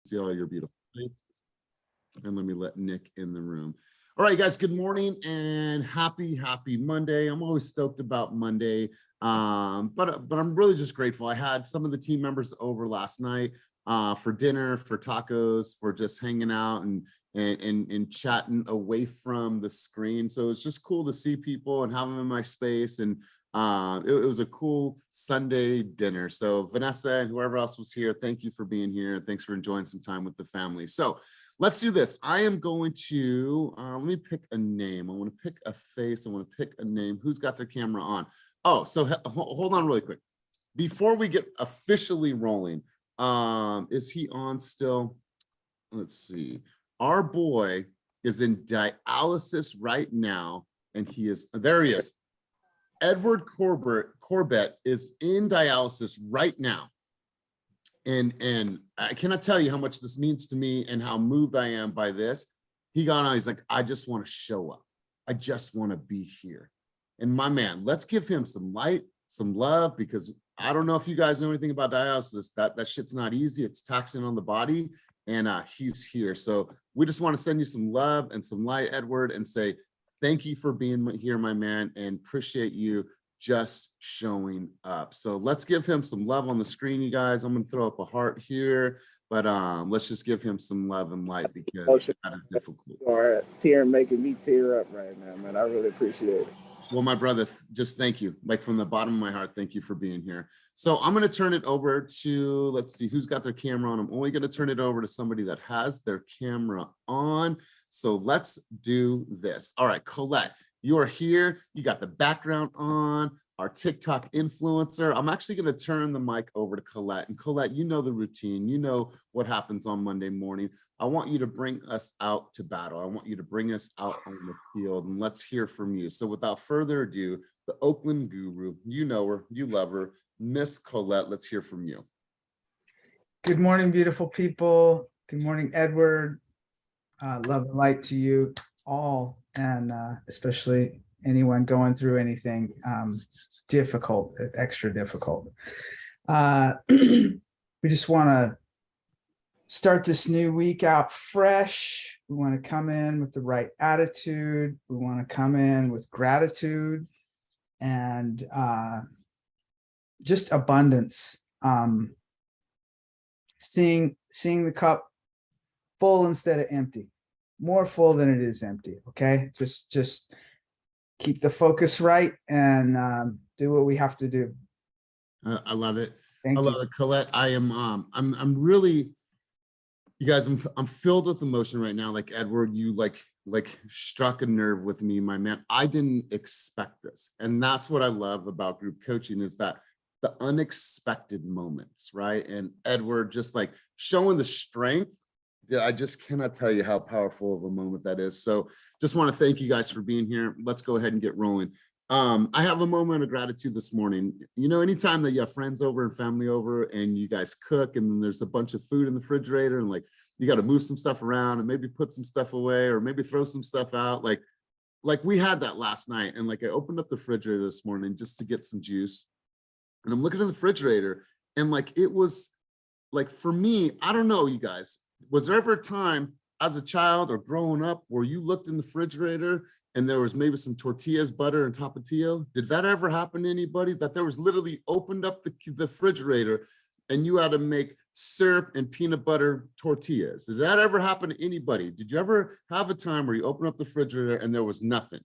See all your beautiful faces. And let me let Nick in the room. All right, guys, good morning and happy Monday. I'm always stoked about Monday, but I'm really just grateful. I had some of the team members over last night for dinner, for tacos, for just hanging out and chatting away from the screen. So it's just cool to see people and have them in my space. And it was a cool Sunday dinner. So Vanessa and whoever else was here, thank you for being here. Thanks for enjoying some time with the family. So let's do this. I am going to, let me pick a name. I want to pick a face. I want to pick a name. Who's got their camera on? Oh, so hold on really quick. Before we get officially rolling, is he on still? Let's see. Our boy is in dialysis right now, and he is, there he is. Edward Corbett is in dialysis right now. And I cannot tell you how much this means to me and how moved I am by this. He got on, he's like, I just want to show up. I just want to be here. And my man, let's give him some light, some love, because I don't know if you guys know anything about dialysis. That shit's not easy. It's taxing on the body, and he's here. So we just want to send you some love and some light, Edward, and say, thank you for being here, my man, and appreciate you just showing up. So let's give him some love on the screen, you guys. I'm gonna throw up a heart here, but let's just give him some love and light because that is difficult. Or tear making me tear up right now, man. I really appreciate it. Well, my brother, just thank you. Like from the bottom of my heart, thank you for being here. So I'm gonna turn it over to, let's see who's got their camera on. I'm only gonna turn it over to somebody that has their camera on. So let's do this. All right, Colette, you are here. You got the background on, our TikTok influencer. I'm actually going to turn the mic over to Colette. And Colette, you know the routine. You know what happens on Monday morning. I want you to bring us out to battle. I want you to bring us out on the field, and let's hear from you. So without further ado, the Oakland guru, you know her, you love her, Miss Colette, let's hear from you. Good morning, beautiful people. Good morning, Edward. Love and light to you all, and especially anyone going through anything difficult, extra difficult. We just want to start this new week out fresh. We want to come in with the right attitude. We want to come in with gratitude and just abundance. Seeing the cup full instead of empty, more full than it is empty. Okay, just keep the focus right and do what we have to do. I love it. Thank you. I love it, Colette. I am I'm really, you guys, I'm filled with emotion right now. Like Edward, you like struck a nerve with me, my man. I didn't expect this, and that's what I love about group coaching, is that the unexpected moments, right? And Edward just like showing the strength. I just cannot tell you how powerful of a moment that is. So just want to thank you guys for being here. Let's go ahead and get rolling. I have a moment of gratitude this morning. You know, anytime that you have friends over and family over and you guys cook and then there's a bunch of food in the refrigerator and like you got to move some stuff around and maybe put some stuff away or maybe throw some stuff out. Like we had that last night, and like I opened up the refrigerator this morning just to get some juice, and I'm looking in the refrigerator and like it was like, for me, I don't know, you guys, was there ever a time as a child or growing up where you looked in the refrigerator and there was maybe some tortillas, butter, and tapatio? Did that ever happen to anybody? That there was literally opened up the refrigerator and you had to make syrup and peanut butter tortillas? Did that ever happen to anybody? Did you ever have a time where you opened up the refrigerator and there was nothing?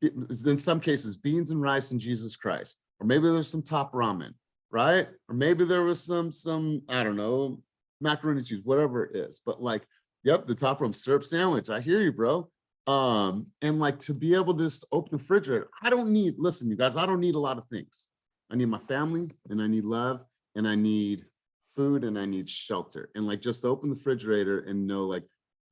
In some cases, beans and rice and Jesus Christ, or maybe there's some top ramen, right? Or maybe there was some I don't know, macaroni and cheese, whatever it is. But like, yep, the top room syrup sandwich. I hear you, bro. And like to be able to just open the refrigerator, I don't need, listen, you guys, I don't need a lot of things. I need my family, and I need love, and I need food, and I need shelter. And like just open the refrigerator and know like,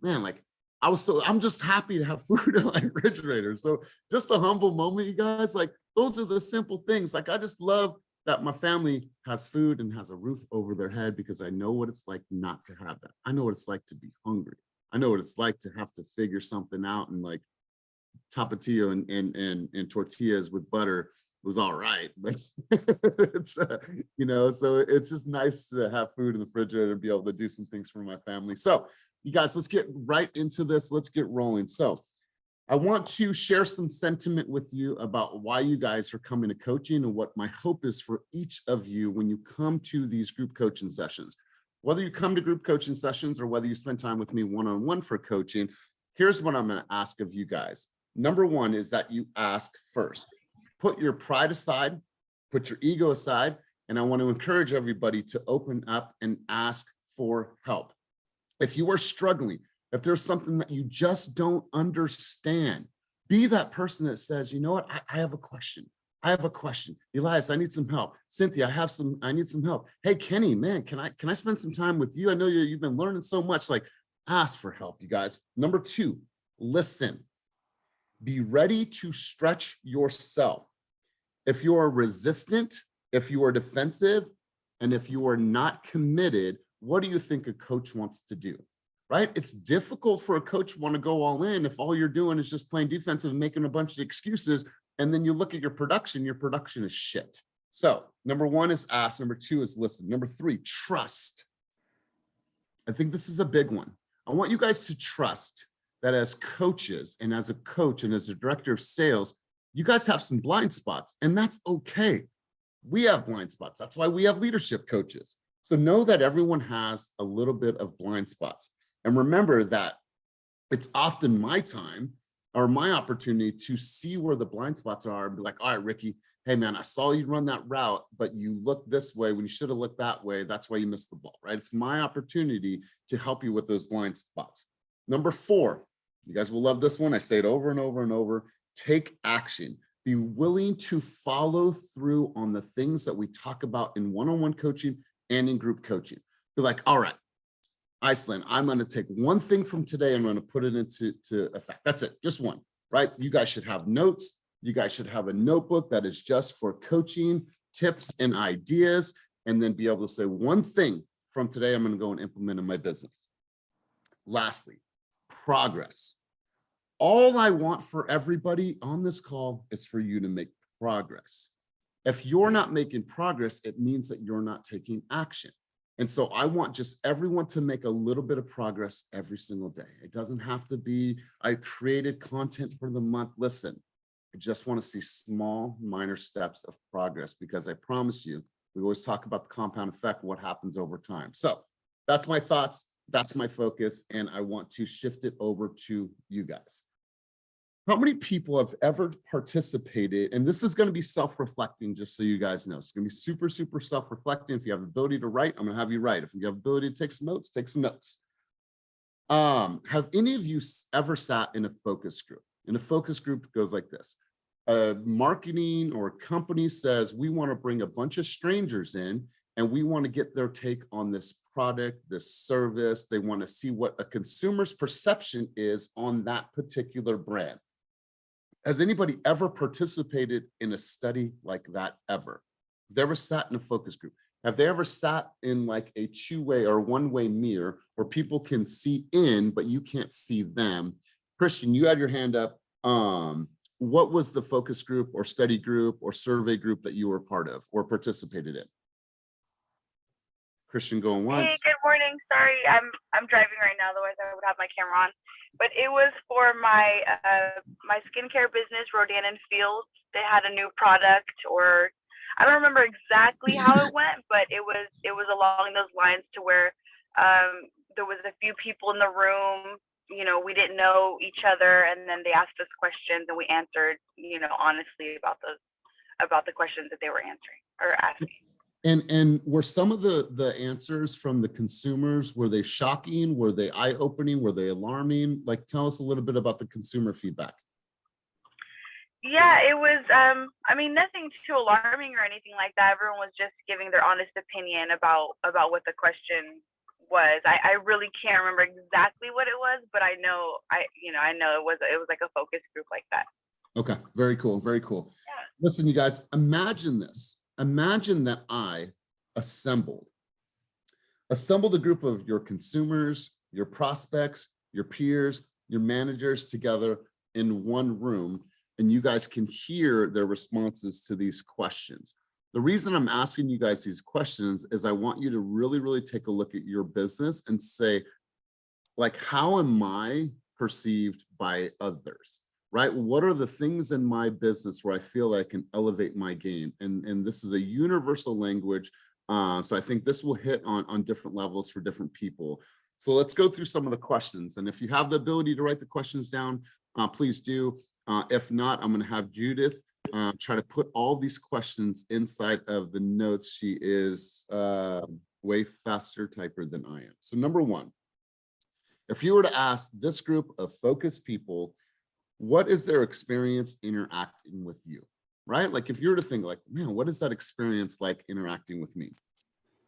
man, like I'm just happy to have food in my refrigerator. So just a humble moment, you guys, like those are the simple things. Like I just love that my family has food and has a roof over their head, because I know what it's like not to have that. I know what it's like to be hungry. I know what it's like to have to figure something out, and like tapatio and tortillas with butter was all right, but it's you know, so it's just nice to have food in the refrigerator and be able to do some things for my family. So you guys, let's get right into this. Let's get rolling. So I want to share some sentiment with you about why you guys are coming to coaching and what my hope is for each of you when you come to these group coaching sessions. Whether you come to group coaching sessions or whether you spend time with me one-on-one for coaching, here's what I'm going to ask of you guys. Number one is that you ask first. Put your pride aside, put your ego aside, and I want to encourage everybody to open up and ask for help. If you are struggling, if there's something that you just don't understand, be that person that says, you know what, I have a question. I have a question. Elias, I need some help. Cynthia, I need some help. Hey, Kenny, man, can I spend some time with you? I know you've been learning so much. Like, ask for help, you guys. Number two, listen. Be ready to stretch yourself. If you are resistant, if you are defensive, and if you are not committed, what do you think a coach wants to do? Right? It's difficult for a coach to want to go all in if all you're doing is just playing defensive and making a bunch of excuses. And then you look at your production is shit. So number one is ask. Number two is listen. Number three, trust. I think this is a big one. I want you guys to trust that as coaches and as a coach and as a director of sales, you guys have some blind spots, and that's okay. We have blind spots. That's why we have leadership coaches. So know that everyone has a little bit of blind spots. And remember that it's often my time or my opportunity to see where the blind spots are and be like, all right, Ricky, hey man, I saw you run that route, but you looked this way when you should have looked that way. That's why you missed the ball, right? It's my opportunity to help you with those blind spots. Number four, you guys will love this one. I say it over and over and over. Take action. Be willing to follow through on the things that we talk about in one-on-one coaching and in group coaching. Be like, all right, Iceland, I'm going to take one thing from today. I'm going to put it into effect. That's it. Just one, right? You guys should have notes. You guys should have a notebook that is just for coaching tips and ideas, and then be able to say one thing from today I'm going to go and implement in my business. Lastly, progress. All I want for everybody on this call is for you to make progress. If you're not making progress, it means that you're not taking action. And so I want just everyone to make a little bit of progress every single day. It doesn't have to be, I created content for the month. Listen, I just want to see small, minor steps of progress, because I promise you, we always talk about the compound effect, what happens over time. So that's my thoughts. That's my focus. And I want to shift it over to you guys. How many people have ever participated? And this is going to be self-reflecting, just so you guys know. It's going to be super, super self-reflecting. If you have the ability to write, I'm going to have you write. If you have the ability to take some notes, take some notes. Have any of you ever sat in a focus group? In a focus group, it goes like this. Marketing or company says, we want to bring a bunch of strangers in and we want to get their take on this product, this service. They want to see what a consumer's perception is on that particular brand. Has anybody ever participated in a study like that ever? Have they ever sat in a focus group? Have they ever sat in like a two-way or one-way mirror where people can see in, but you can't see them? Christian, you had your hand up. What was the focus group or study group or survey group that you were part of or participated in? Christian going once. Hey, good morning. Sorry, I'm driving right now, otherwise I would have my camera on. But it was for my my skincare business, Rodan and Fields. They had a new product, or I don't remember exactly how it went, but it was along those lines to where there was a few people in the room. You know, we didn't know each other, and then they asked us questions, and we answered, you know, honestly about the questions that they were answering or asking. And were some of the answers from the consumers, were they shocking? Were they eye-opening? Were they alarming? Like, tell us a little bit about the consumer feedback. Yeah, it was, I mean, nothing too alarming or anything like that. Everyone was just giving their honest opinion about what the question was. I really can't remember exactly what it was, but I know it was like a focus group like that. Okay, very cool, very cool. Yeah. Listen, you guys, imagine this. Imagine that I assembled a group of your consumers, your prospects, your peers, your managers together in one room and you guys can hear their responses to these questions. The reason I'm asking you guys these questions is I want you to really, really take a look at your business and say, like, how am I perceived by others, right? What are the things in my business where I feel I can elevate my game? And this is a universal language. So I think this will hit on different levels for different people. So let's go through some of the questions. And if you have the ability to write the questions down, please do. If not, I'm going to have Judith try to put all these questions inside of the notes. She is way faster typer than I am. So number one, if you were to ask this group of focused people, what is their experience interacting with you, right? Like if you were to think like, man, what is that experience like interacting with me?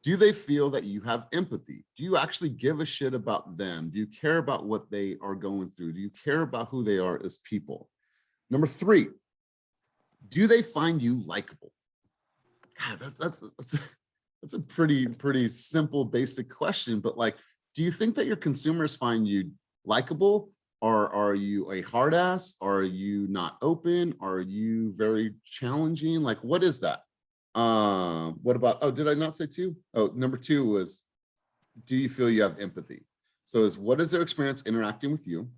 Do they feel that you have empathy? Do you actually give a shit about them? Do you care about what they are going through? Do you care about who they are as people? Number three, do they find you likable? God, that's a pretty simple, basic question, but like, do you think that your consumers find you likable? Or are you a hard ass? Are you not open? Are you very challenging? Like, what is that? What about, oh, did I not say two? Oh, number two was, do you feel you have empathy? So what is their experience interacting with you?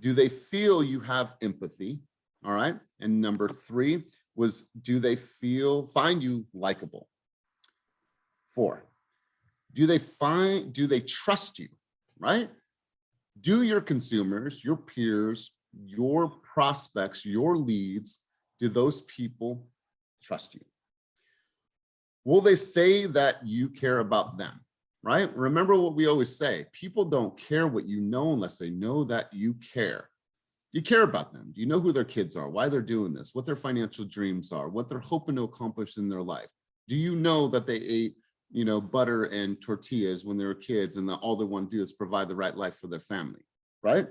Do they feel you have empathy? All right. And number three was, do they find you likable? 4, do they trust you, right? Do your consumers, your peers, your prospects, your leads, do those people trust you? Will they say that you care about them, right? Remember what we always say, people don't care what you know unless they know that you care. You care about them. Do you know who their kids are, why they're doing this, what their financial dreams are, what they're hoping to accomplish in their life? Do you know that they ate, butter and tortillas when they were kids and that all they want to do is provide the right life for their family, right?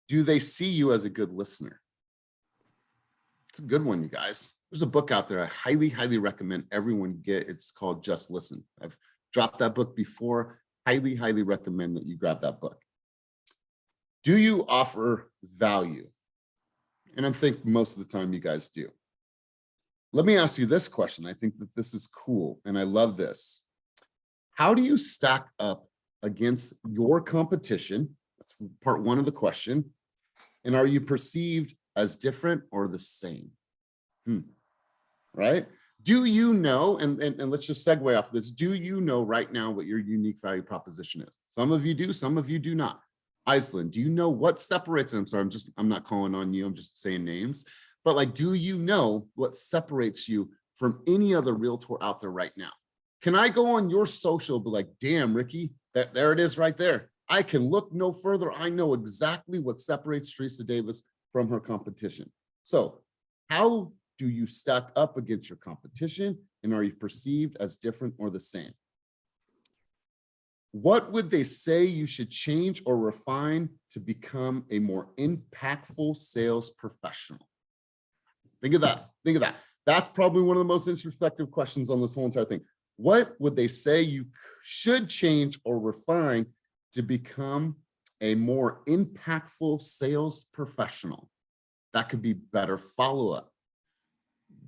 Do they see you as a good listener? It's a good one, you guys. There's a book out there I highly, highly recommend everyone get. It's called Just Listen. I've dropped that book before. Highly, highly recommend that you grab that book. Do you offer value? And I think most of the time you guys do. Let me ask you this question. I think that this is cool and I love this. How do you stack up against your competition? That's part one of the question. And are you perceived as different or the same? Right? Do you know, and let's just segue off of this, do you know right now what your unique value proposition is? Some of you do, some of you do not. Iceland, do you know what separates, I'm sorry, I'm not calling on you, I'm just saying names, but like, do you know what separates you from any other realtor out there right now? Can I go on your social, be like, damn, Ricky, there it is right there. I can look no further. I know exactly what separates Teresa Davis from her competition. So how do you stack up against your competition? And are you perceived as different or the same? What would they say you should change or refine to become a more impactful sales professional? Think of that. Think of that. That's probably one of the most introspective questions on this whole entire thing. What would they say you should change or refine to become a more impactful sales professional? That could be better follow-up,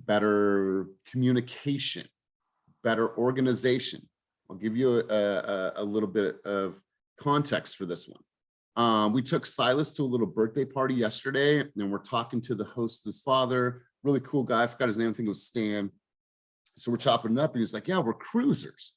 better communication, better organization. I'll give you a little bit of context for this one. We took Silas to a little birthday party yesterday, and we're talking to the host's father, really cool guy. I forgot his name. I think it was Stan. So we're chopping it up, and he's like, yeah, we're cruisers.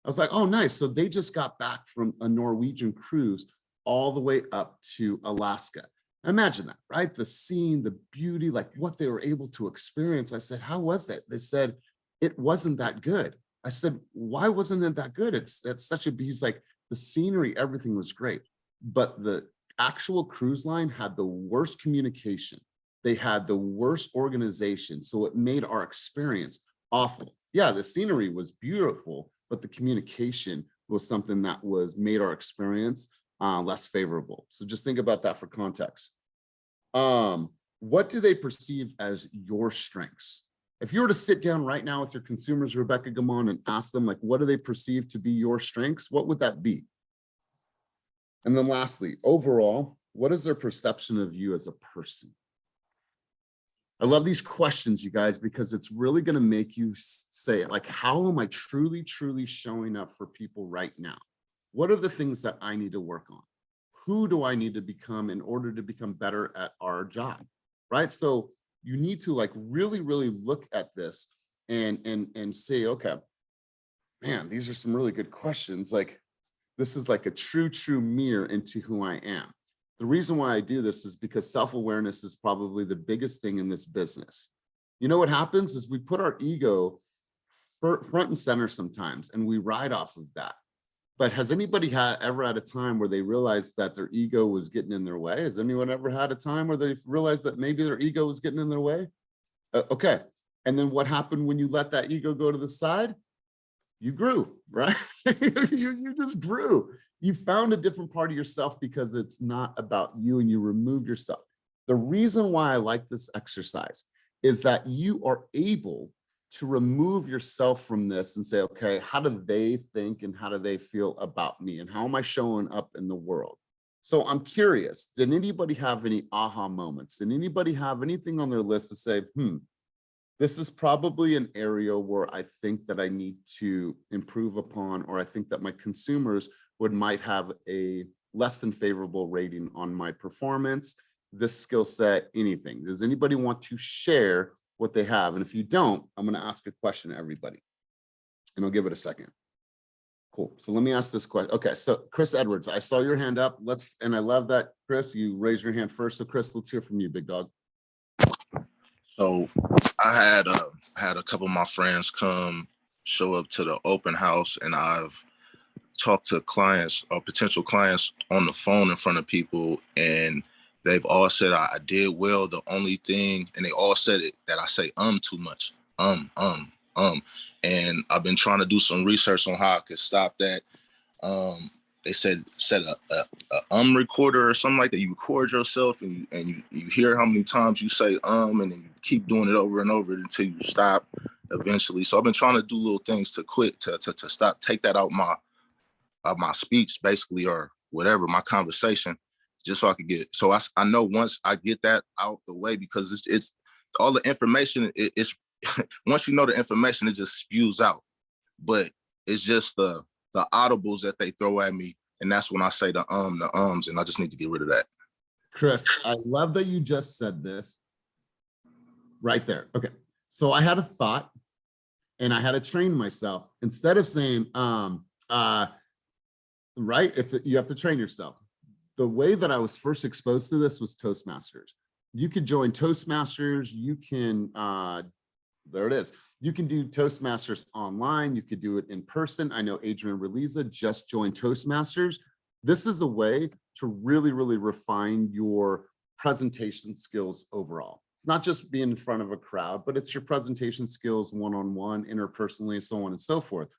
I was like, oh, nice. So they just got back from a Norwegian cruise all the way up to Alaska. Imagine that, right? The scene, the beauty, like what they were able to experience. I said, how was that? They said, it wasn't that good. I said, why wasn't it that good? It's such a, he's like, the scenery, everything was great. But the actual cruise line had the worst communication. They had the worst organization. So it made our experience awful. Yeah, the scenery was beautiful, but the communication was something that made our experience less favorable. So just think about that for context. What do they perceive as your strengths? If you were to sit down right now with your consumers, Rebecca Gamon, and ask them, like, what do they perceive to be your strengths? What would that be? And then lastly, overall, what is their perception of you as a person? I love these questions, you guys, because it's really going to make you say, like, how am I truly, truly showing up for people right now? What are the things that I need to work on? Who do I need to become in order to become better at our job, right? So you need to like really, really look at this and say, okay, man, these are some really good questions. Like, this is like a true mirror into who I am. The reason why I do this is because self-awareness is probably the biggest thing in this business. You know what happens is we put our ego front and center sometimes, and we ride off of that. But has anybody ever had a time where they realized that their ego was getting in their way? Has anyone ever had a time where they realized that maybe their ego was getting in their way? Okay. And then what happened when you let that ego go to the side? You grew, right? you just grew. You found a different part of yourself because it's not about you, and you removed yourself. The reason why I like this exercise is that you are able to remove yourself from this and say, okay, how do they think and how do they feel about me? And how am I showing up in the world? So I'm curious, did anybody have any aha moments? Did anybody have anything on their list to say, this is probably an area where I think that I need to improve upon, or I think that my consumers might have a less than favorable rating on my performance, this skill set, anything. Does anybody want to share what they have? And if you don't, I'm going to ask a question to everybody, and I'll give it a second. Cool. So let me ask this question. Okay. So Chris Edwards, I saw your hand up. And I love that, Chris, you raised your hand first. So Chris, let's hear from you, big dog. So I had a couple of my friends come show up to the open house, and I've talked to clients or potential clients on the phone in front of people, and they've all said I did well. The only thing, and they all said it, that I say too much. And I've been trying to do some research on how I could stop that. They said set a recorder or something like that. You record yourself and you hear how many times you say and then you keep doing it over and over until you stop eventually. So I've been trying to do little things to quit, to stop, take that out my speech basically, or whatever, my conversation, just so I could get, so I know once I get that out the way, because it's all the information, it's once you know the information, it just spews out. But it's just the audibles that they throw at me, and that's when I say the ums, and I just need to get rid of that. Chris, I love that you just said this right there. Okay. So I had a thought, and I had to train myself. Instead of saying, right, you have to train yourself. The way that I was first exposed to this was Toastmasters. You could join Toastmasters. You can, there it is. You can do Toastmasters online. You could do it in person. I know Adrian Reliza just joined Toastmasters. This is a way to really, really refine your presentation skills overall. Not just being in front of a crowd, but it's your presentation skills one-on-one, interpersonally, so on and so forth.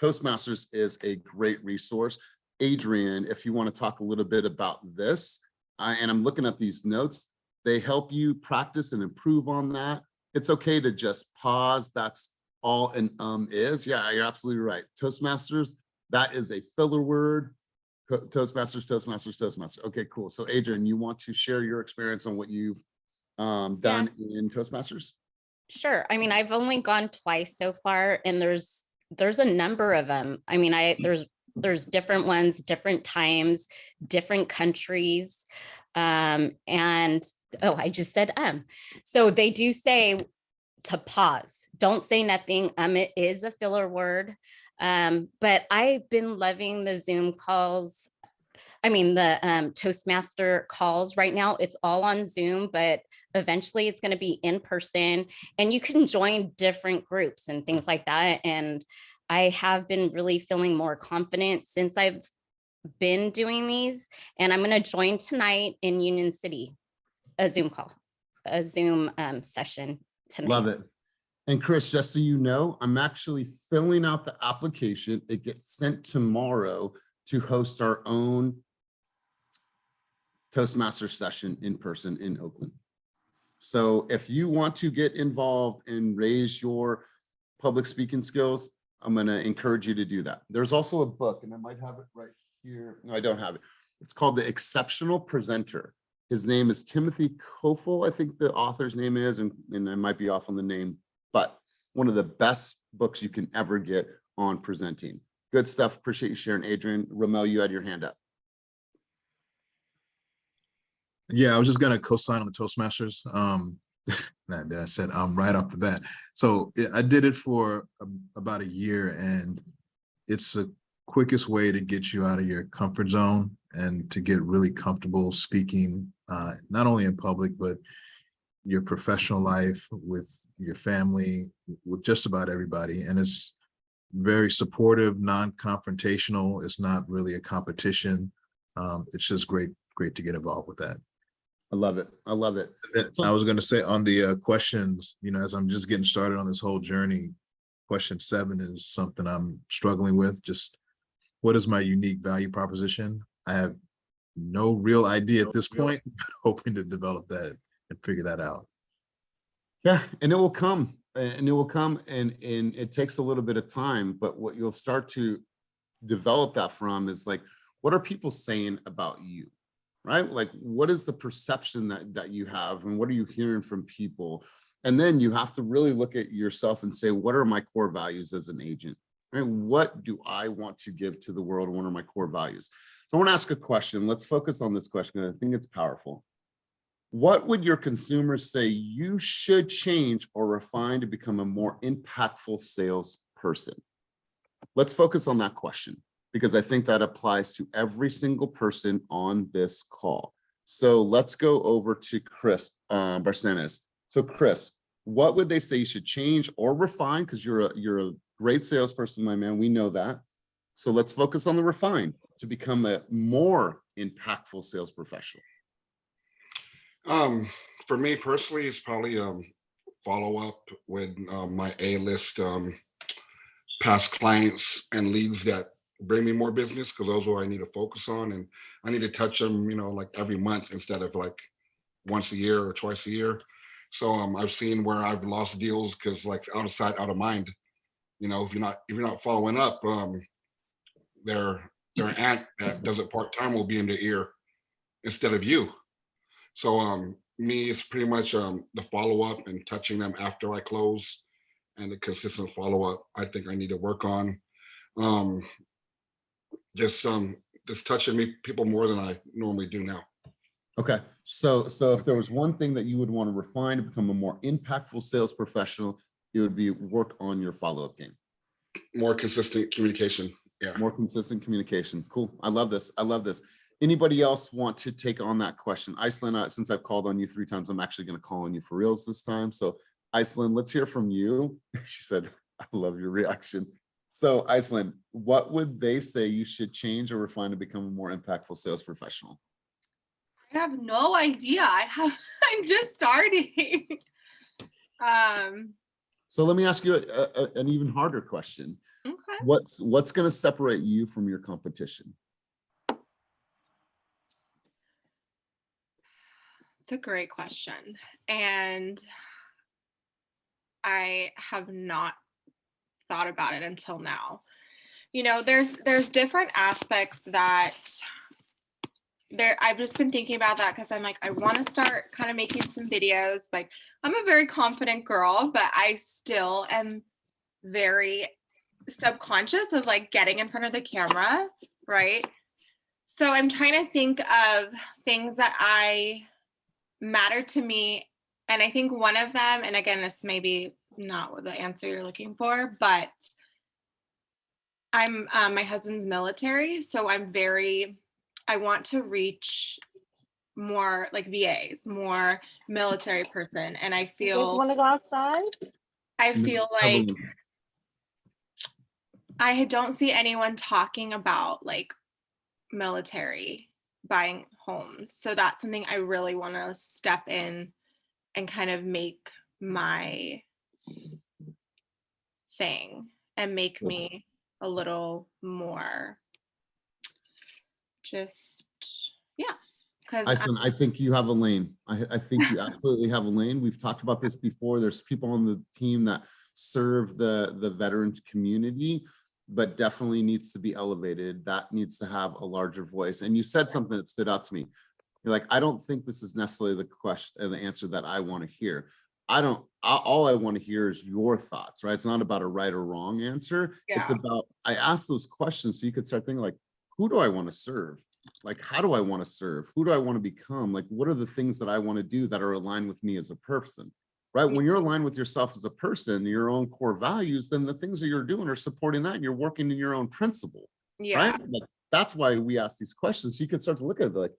Toastmasters is a great resource. Adrian, if you want to talk a little bit about this, and I'm looking at these notes, they help you practice and improve on that. It's okay to just pause. That's all an is. Yeah, you're absolutely right. Toastmasters, that is a filler word. Toastmasters. Okay, cool. So Adrian, you want to share your experience on what you've done in Toastmasters? Sure. I mean, I've only gone twice so far, and there's a number of them. I mean, there's different ones, different times, different countries. I just said so they do say to pause, don't say nothing. It is a filler word, but I've been loving the Zoom calls. I mean, the Toastmaster calls right now. It's all on Zoom, but eventually it's going to be in person, and you can join different groups and things like that. And I have been really feeling more confident since I've been doing these, and I'm going to join tonight in Union City, a Zoom call, a Zoom session tonight. Love it. And Chris, just so you know, I'm actually filling out the application. It gets sent tomorrow to host our own Toastmaster session in person in Oakland. So if you want to get involved and raise your public speaking skills, I'm going to encourage you to do that. There's also a book, and I might have it right here. No, I don't have it. It's called The Exceptional Presenter. His name is Timothy Koffel, I think the author's name is, and I might be off on the name, but one of the best books you can ever get on presenting. Good stuff. Appreciate you sharing, Adrian. Ramel, you had your hand up. Yeah, I was just gonna co-sign on the Toastmasters. That I said right off the bat. So I did it for about a year, and it's the quickest way to get you out of your comfort zone and to get really comfortable speaking, not only in public, but your professional life, with your family, with just about everybody. And it's very supportive, non-confrontational. It's not really a competition. It's just great to get involved with that. I love it. I love it. I was going to say on the questions, as I'm just getting started on this whole journey, question 7 is something I'm struggling with. Just what is my unique value proposition? I have no real idea at this point, but hoping to develop that and figure that out. Yeah, and it will come, and it takes a little bit of time, but what you'll start to develop that from is like, what are people saying about you? Right? Like, what is the perception that you have, and what are you hearing from people? And then you have to really look at yourself and say, what are my core values as an agent? Right? What do I want to give to the world? What are my core values? So I want to ask a question. Let's focus on this question. I think it's powerful. What would your consumers say you should change or refine to become a more impactful salesperson? Let's focus on that question, because I think that applies to every single person on this call. So let's go over to Chris Barcenas. So Chris, what would they say you should change or refine? Because you're a great salesperson, my man. We know that. So let's focus on the refine to become a more impactful sales professional. For me personally, it's probably follow up with my A-list past clients and leads that bring me more business, because those are what I need to focus on, and I need to touch them, like every month instead of like once a year or twice a year. So I've seen where I've lost deals because like out of sight, out of mind. If you're not following up, their aunt that does it part-time will be in their ear instead of you. So me, it's pretty much the follow-up and touching them after I close, and the consistent follow-up I think I need to work on. Just touching people more than I normally do now. Okay, so if there was one thing that you would want to refine to become a more impactful sales professional, it would be work on your follow-up game. More consistent communication. Yeah. More consistent communication. Cool. I love this. I love this. Anybody else want to take on that question? Iceland, since I've called on you 3 times, I'm actually going to call on you for reals this time. So Iceland, let's hear from you. She said, I love your reaction. So Iceland, what would they say you should change or refine to become a more impactful sales professional? I have no idea. I'm just starting. So let me ask you an even harder question. Okay. What's going to separate you from your competition? It's a great question. And I have not thought about it until now. There's different aspects that I've just been thinking about that, because I'm like, I want to start kind of making some videos. Like, I'm a very confident girl, but I still am very subconscious of like getting in front of the camera, right? So I'm trying to think of things that matter to me. And I think one of them, and again, this may be not the answer you're looking for, but I'm my husband's military. So I want to reach more like VAs, more military person. And I feel, you guys want to go outside? I feel like I don't see anyone talking about like military buying homes. So that's something I really want to step in and kind of make my thing and make me a little more just, yeah. Iceland, I think you have a lane. I think you absolutely have a lane. We've talked about this before. There's people on the team that serve the veteran community, but definitely needs to be elevated. That needs to have a larger voice. And you said something that stood out to me. You're like, I don't think this is necessarily the question, the answer that I want to hear. All I want to hear is your thoughts, right? It's not about a right or wrong answer. It's Yeah. about, I ask those questions so you could start thinking like, who do I want to serve? Like, how do I want to serve? Who do I want to become? Like, what are the things that I want to do that are aligned with me as a person, right? When you're aligned with yourself as a person, your own core values, then the things that you're doing are supporting that and you're working in your own principle, Yeah. right? Like, that's why we ask these questions. So you can start to look at it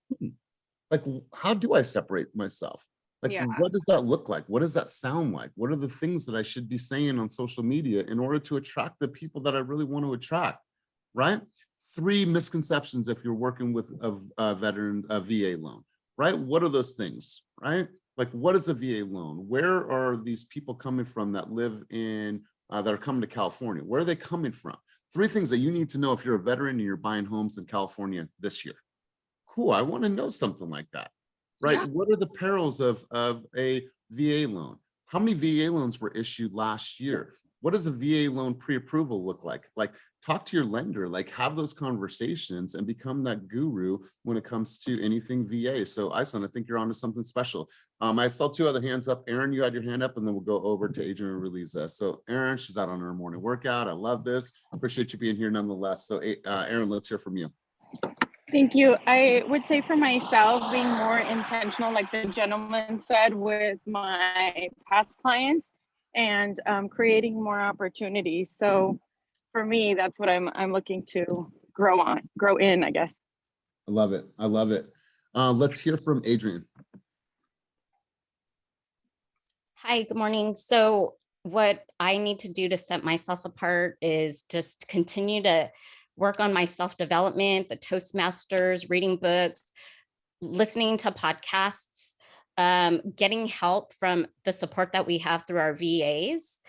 like, how do I separate myself? Like, Yeah. what does that look like? What does that sound like? What are the things that I should be saying on social media in order to attract the people that I really want to attract, right? 3 misconceptions if you're working with a veteran, a VA loan, right? What are those things, right? Like, what is a VA loan? Where are these people coming from that live in, that are coming to California? Where are they coming from? 3 things that you need to know if you're a veteran and you're buying homes in California this year. Cool, I want to know something like that, right? Yeah. What are the perils of a VA loan? How many VA loans were issued last year? What does a VA loan pre-approval look like? Like, talk to your lender, like have those conversations and become that guru when it comes to anything VA. So Iceland, I think you're onto something special. I saw 2 other hands up. Aaron, you had your hand up, and then we'll go over to Adrian and Reliza. So Aaron, she's out on her morning workout. I love this. Appreciate you being here nonetheless. So Aaron, let's hear from you. Thank you. I would say for myself, being more intentional, like the gentleman said, with my past clients and creating more opportunities. So for me, that's what I'm looking to grow in, I guess. I love it. I love it. Let's hear from Adrian. Hi, good morning. So what I need to do to set myself apart is just continue to work on my self-development, the Toastmasters, reading books, listening to podcasts, getting help from the support that we have through our VAs.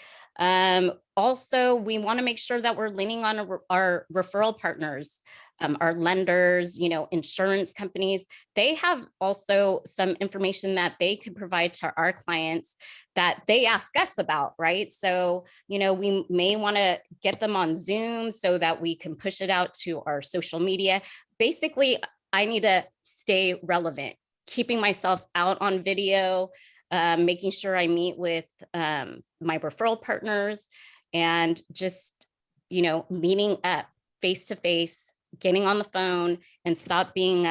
Also, we want to make sure that we're leaning on our referral partners, our lenders, insurance companies. They have also some information that they could provide to our clients that they ask us about, right? So, we may want to get them on Zoom so that we can push it out to our social media. Basically, I need to stay relevant, keeping myself out on video, making sure I meet with my referral partners and just, meeting up face to face, getting on the phone and stop being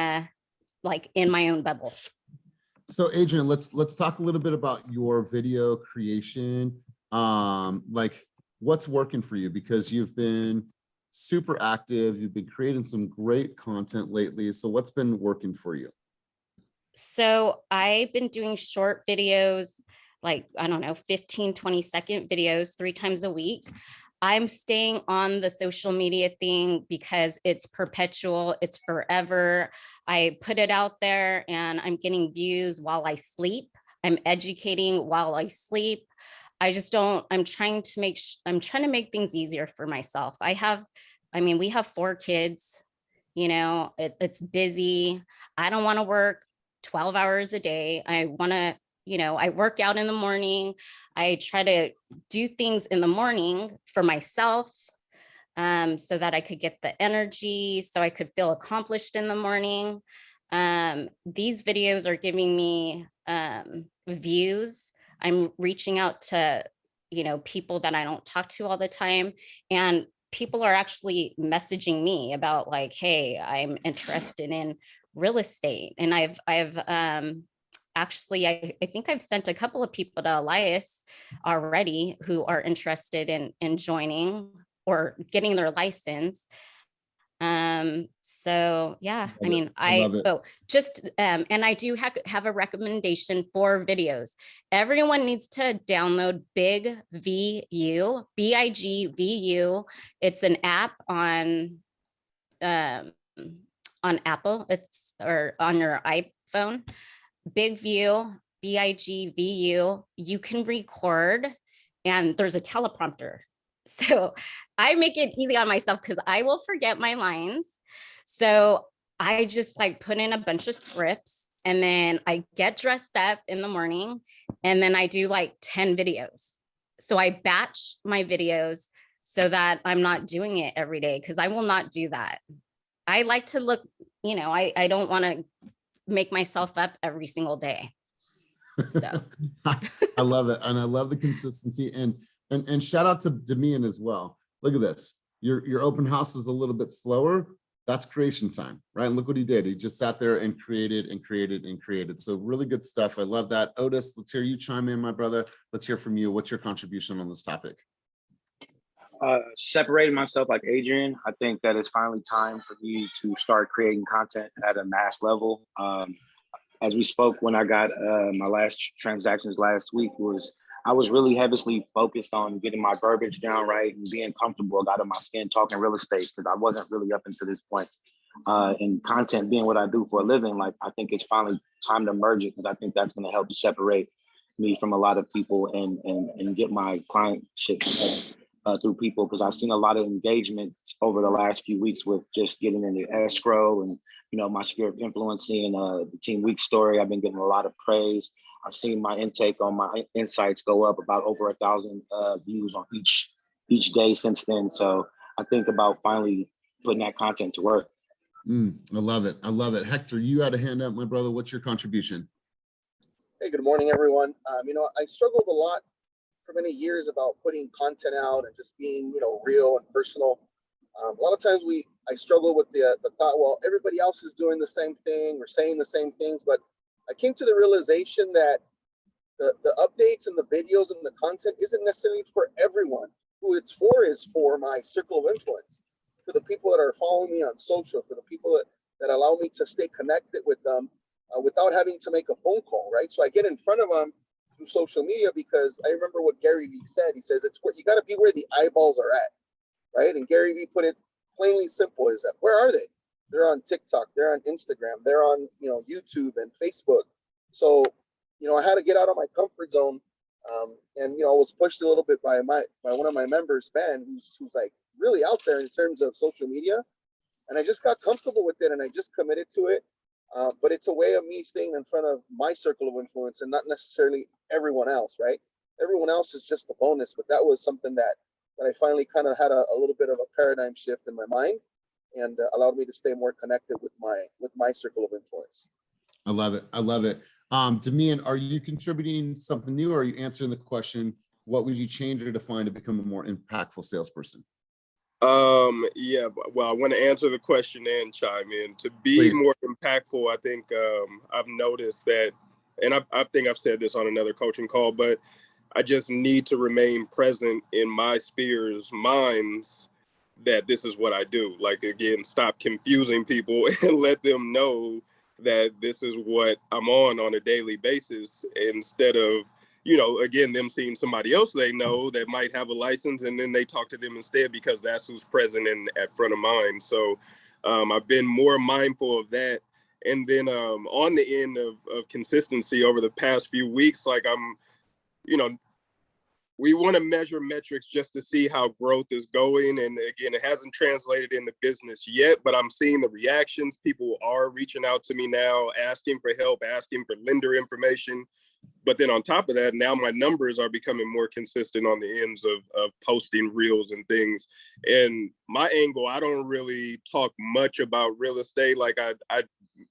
like in my own bubble. So Adrian, let's talk a little bit about your video creation. Like what's working for you, because you've been super active, you've been creating some great content lately. So what's been working for you? So I've been doing short videos, like, 15, 20-second videos 3 times a week. I'm staying on the social media thing because it's perpetual, it's forever. I put it out there and I'm getting views while I sleep. I'm educating while I sleep. I'm trying to make things easier for myself. we have 4 kids, it's busy. I don't want to work 12 hours a day. I want to, I work out in the morning. I try to do things in the morning for myself so that I could get the energy, so I could feel accomplished in the morning. These videos are giving me views. I'm reaching out to, people that I don't talk to all the time. And people are actually messaging me about like, hey, I'm interested in real estate. And I've actually, I think I've sent a couple of people to Elias already who are interested in joining or getting their license. So yeah, and I do have a recommendation for videos. Everyone needs to download Big VU, BIGVU. It's an app on Apple, or on your iPhone. Big View, BIGVU. You can record, and there's a teleprompter. So I make it easy on myself because I will forget my lines. So I just put in a bunch of scripts, and then I get dressed up in the morning, and then I do 10 videos. So I batch my videos so that I'm not doing it every day, because I will not do that. I like to look, I don't want to make myself up every single day. So I love it. And I love the consistency, and shout out to Demian as well. Look at this. Your open house is a little bit slower. That's creation time, right? And look what he did. He just sat there and created and created and created. So really good stuff. I love that. Otis, let's hear you chime in, my brother. Let's hear from you. What's your contribution on this topic? Separating myself like Adrian, I think that it's finally time for me to start creating content at a mass level. As we spoke when I got my last transactions last week, I was really heavily focused on getting my verbiage down right and being comfortable, got in my skin talking real estate, because I wasn't really up until this point. And content being what I do for a living, like I think it's finally time to merge it, because I think that's going to help separate me from a lot of people and get my clientship through people, because I've seen a lot of engagement over the last few weeks with just getting into escrow and, you know, my sphere of influencing the Team Week story. I've been getting a lot of praise. I've seen my intake on my insights go up about over 1,000 views on each day since then. So I think about finally putting that content to work. I love it. I love it. Hector, you had a hand up, my brother. What's your contribution? Hey, good morning, everyone. You know, I struggled a lot for many years about putting content out and just being, you know, real and personal. A lot of times I struggle with the thought, well, everybody else is doing the same thing or saying the same things, but I came to the realization that the updates and the videos and the content isn't necessarily for everyone. Who it's for is for my circle of influence, for the people that are following me on social, for the people that allow me to stay connected with them without having to make a phone call, right? So I get in front of them through social media, because I remember what Gary Vee said. He says, it's where you got to be where the eyeballs are at, right? And Gary Vee put it plainly simple, is that where are they? They're on TikTok, they're on Instagram, they're on, you know, YouTube and Facebook. So, you know, I had to get out of my comfort zone. And, you know, I was pushed a little bit by one of my members, Ben, who's like really out there in terms of social media. And I just got comfortable with it and I just committed to it. But it's a way of me staying in front of my circle of influence and not necessarily everyone else, right? Everyone else is just a bonus, but that was something that I finally kind of had a little bit of a paradigm shift in my mind, and allowed me to stay more connected with my circle of influence. I love it. I love it. Demian, are you contributing something new, or are you answering the question, what would you change or define to become a more impactful salesperson? Yeah, well, I want to answer the question and chime in. To be Please. more impactful, I think I've noticed that, and I think I've said this on another coaching call, but I just need to remain present in my sphere's minds that this is what I do. Like, again, stop confusing people and let them know that this is what I'm on a daily basis, instead of, you know, again, them seeing somebody else they know that might have a license, and then they talk to them instead because that's who's present and at front of mind. So I've been more mindful of that. And then on the end of consistency over the past few weeks, like you know, we want to measure metrics just to see how growth is going. And again, it hasn't translated into business yet, but I'm seeing the reactions. People are reaching out to me now, asking for help, asking for lender information. But then on top of that, now my numbers are becoming more consistent on the ends of posting reels and things. And my angle, I don't really talk much about real estate. Like I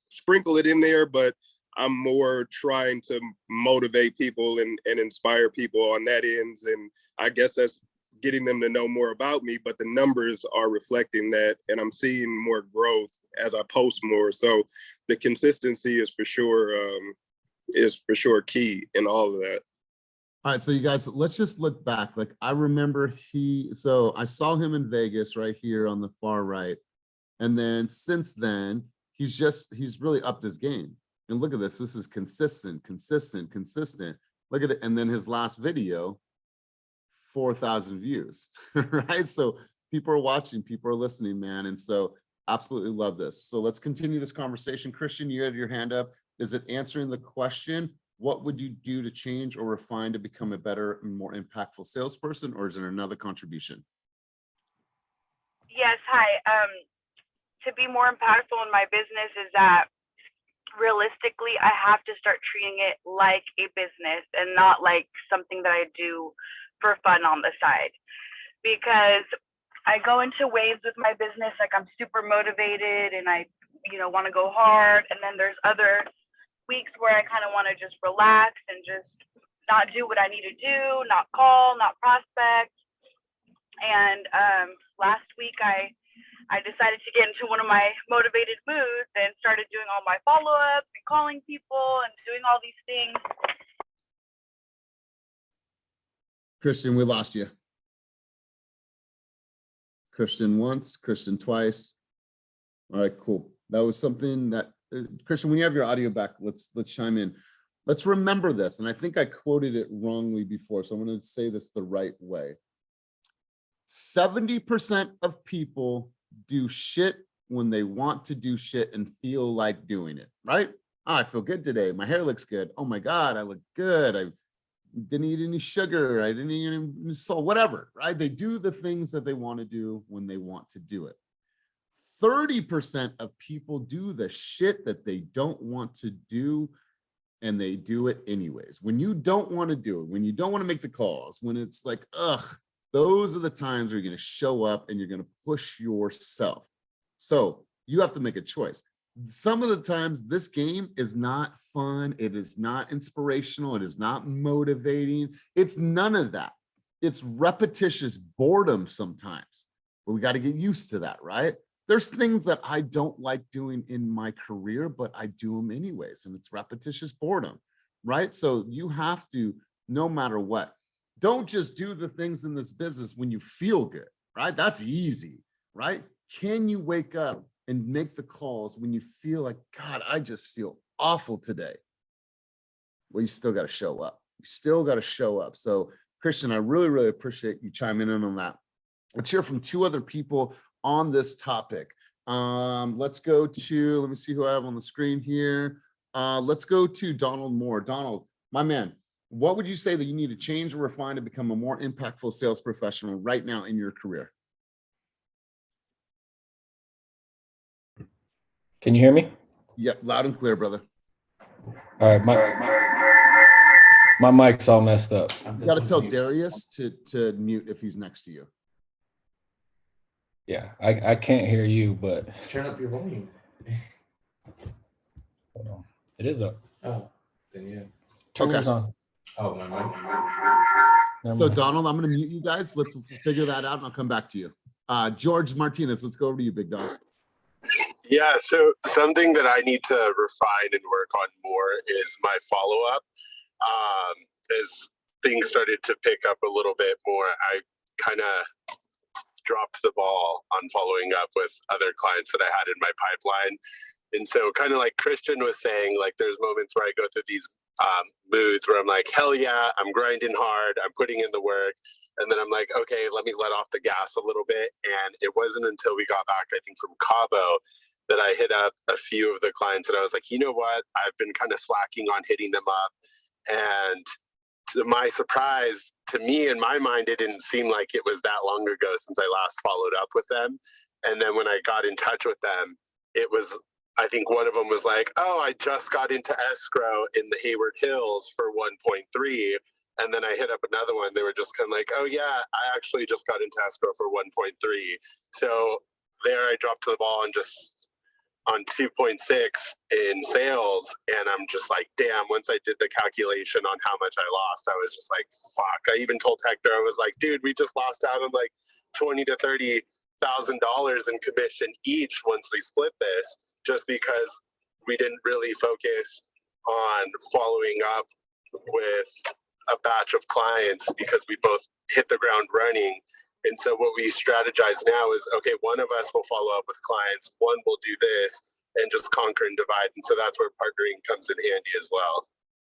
sprinkle it in there, but I'm more trying to motivate people and inspire people on that ends. And I guess that's getting them to know more about me, but the numbers are reflecting that, and I'm seeing more growth as I post more. So the consistency is for sure key in all of that. All right, so you guys, let's just look back. Like, I remember so I saw him in Vegas right here on the far right. And then since then, he's really upped his game. And look at this. This is consistent. Look at it. And then his last video, 4,000 views, right? So people are watching, people are listening, man. And so absolutely love this. So let's continue this conversation. Christian, you have your hand up. Is it answering the question, what would you do to change or refine to become a better and more impactful salesperson, or is it another contribution? Yes, hi. To be more impactful in my business is that realistically, I have to start treating it like a business and not like something that I do for fun on the side. Because I go into waves with my business, like I'm super motivated and I you know, want to go hard. And then there's other weeks where I kind of want to just relax and just not do what I need to do, not call, not prospect. And last week I decided to get into one of my motivated moods and started doing all my follow-ups and calling people and doing all these things. Christian, we lost you. Christian once, Christian twice. All right, cool. That was something that, Christian, when you have your audio back, let's chime in. Let's remember this, and I think I quoted it wrongly before, so I'm going to say this the right way. 70% of people do shit when they want to do shit and feel like doing it, right? Oh, I feel good today. My hair looks good. Oh my God, I look good. I didn't eat any sugar. I didn't eat any salt, whatever, right? They do the things that they want to do when they want to do it. 30% of people do the shit that they don't want to do, and they do it anyways. When you don't want to do it, when you don't want to make the calls, when it's like, ugh, those are the times where you're going to show up and you're going to push yourself. So you have to make a choice. Some of the times this game is not fun. It is not inspirational. It is not motivating. It's none of that. It's repetitious boredom sometimes, but we got to get used to that, right? There's things that I don't like doing in my career, but I do them anyways, and it's repetitious boredom, right? So you have to, no matter what, don't just do the things in this business when you feel good, right? That's easy, right? Can you wake up and make the calls when you feel like, God, I just feel awful today? Well, you still got to show up. You still got to show up. So Christian, I really, really appreciate you chiming in on that. Let's hear from two other people on this topic. Let's go to, let me see who I have on the screen here. Let's go to Donald Moore. Donald, my man, what would you say that you need to change or refine to become a more impactful sales professional right now in your career? Can you hear me? Yep, loud and clear, brother. All right, my mic's all messed up. You got to tell Darius to mute if he's next to you. Yeah, I can't hear you, but turn up your volume. Hold on. It is up. Oh, then yeah. Turn Okay. yours on. Oh, my mic. Never So mind. Donald, I'm going to mute you guys. Let's figure that out and I'll come back to you. George Martinez, let's go over to you, big dog. Yeah, so something that I need to refine and work on more is my follow-up. As things started to pick up a little bit more, I kind of dropped the ball on following up with other clients that I had in my pipeline. And so kind of like Christian was saying, like there's moments where I go through these moods where I'm like, hell yeah, I'm grinding hard, I'm putting in the work. And then I'm like, okay, let me let off the gas a little bit. And it wasn't until we got back, I think, from Cabo that I hit up a few of the clients and I was like, you know what? I've been kind of slacking on hitting them up. And to my surprise, to me, in my mind, it didn't seem like it was that long ago since I last followed up with them. And then when I got in touch with them, it was, I think one of them was like, oh, I just got into escrow in the Hayward Hills for 1.3. And then I hit up another one. They were just kind of like, oh yeah, I actually just got into escrow for 1.3. So there I dropped the ball and just on 2.6 in sales. And I'm just like, damn, once I did the calculation on how much I lost, I was just like, fuck. I even told Hector, I was like, dude, we just lost out on like $20,000 to $30,000 in commission each once we split this, just because we didn't really focus on following up with a batch of clients because we both hit the ground running. And so what we strategize now is, okay, one of us will follow up with clients, one will do this, and just conquer and divide. And so that's where partnering comes in handy as well.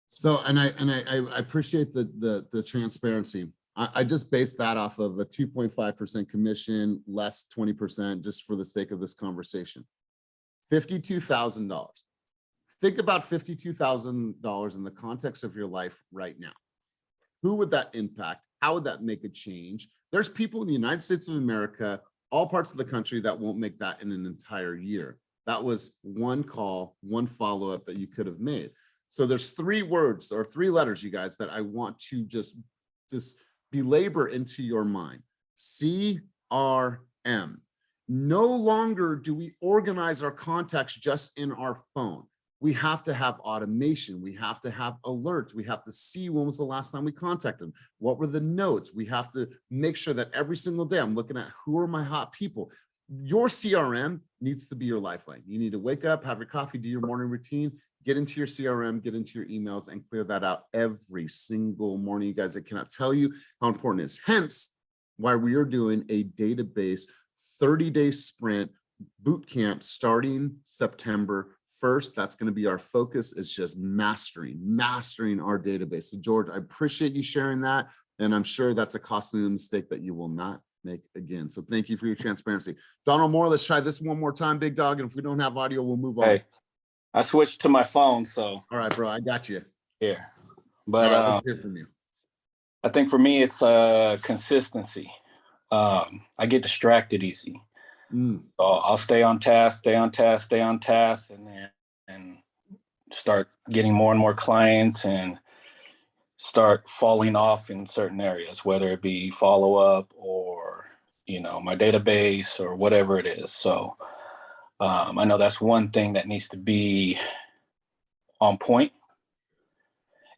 So, and I appreciate the transparency. I just based that off of a 2.5% commission, less 20%, just for the sake of this conversation. $52,000. Think about $52,000 in the context of your life right now. Who would that impact? How would that make a change? There's people in the United States of America, all parts of the country, that won't make that in an entire year. That was one call, one follow-up that you could have made. So there's 3 words or 3 letters, you guys, that I want to just belabor into your mind. CRM. No longer do we organize our contacts just in our phone. We have to have automation. We have to have alerts. We have to see when was the last time we contacted them. What were the notes? We have to make sure that every single day I'm looking at who are my hot people. Your CRM needs to be your lifeline. You need to wake up, have your coffee, do your morning routine, get into your CRM, get into your emails, and clear that out every single morning. You guys, I cannot tell you how important it is. Hence why we are doing a database 30-day sprint boot camp starting September 1st. That's going to be our focus. Is just mastering our database. So George, I appreciate you sharing that. And I'm sure that's a costly mistake that you will not make again. So thank you for your transparency. Donald Moore, let's try this one more time, big dog. And if we don't have audio, we'll move on. Hey, I switched to my phone, so. All right, bro, I got you. Yeah. But all right, let's hear from you. I think for me, it's consistency. I get distracted easy. So I'll stay on task, and start getting more and more clients and start falling off in certain areas, whether it be follow-up or, my database or whatever it is. So I know that's one thing that needs to be on point.